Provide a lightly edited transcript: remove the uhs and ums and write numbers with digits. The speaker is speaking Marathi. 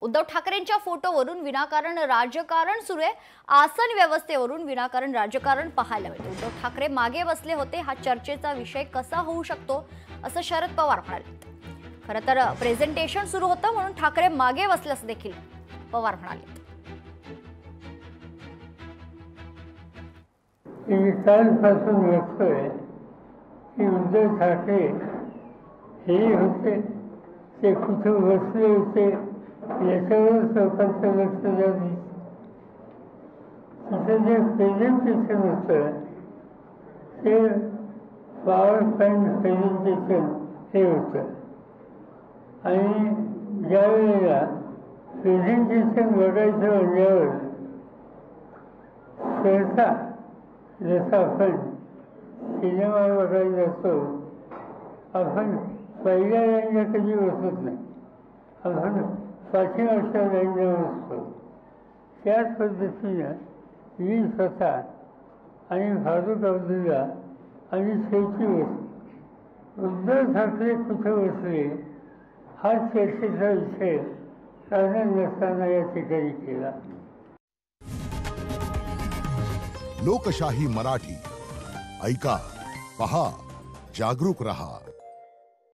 उद्धव ठाकरेंच्या फोटोवरून विनाकारण राजकारण सुरू आहे। आसन व्यवस्थेवरून विनाकारण राजकारण पाहायला मिळते। उद्धव ठाकरे मागे बसले होते, हा चर्चेचा विषय कसा होऊ शकतो असं शरद पवार म्हणाले। खरं तर प्रेझेंटेशन सुरू होतं म्हणून ठाकरे मागे बसले असं देखील पवार म्हणाले। कालपासून बघतोय की उद्धव ठाकरे हे होते ते कुठे बसले होते याच्यावर स्वतःचं लक्ष द्यावं। तिथं जे प्रेझेंटेशन होतं ते पॉवर पॉईंट प्रेझेंटेशन हे होतं आणि ज्यावेळेला प्रेझेंटेशन बघायचं म्हणल्यावर सहसा जसं आपण सिनेमा बघायला जातो आपण पहिल्या लाईनला कधी बसत नाही, आपण पाठीमागच्या लाईनला बसतो। त्याच पद्धतीनं मी स्वतः आणि फारुख अब्दुल्ला आणि शेवटी बसतो। उद्धव ठाकरे कुठे बसले हा चर्चेचा विषय कारण नसताना या ठिकाणी केला। लोकशाही मराठी ऐका, पहा, जागरूक रहा।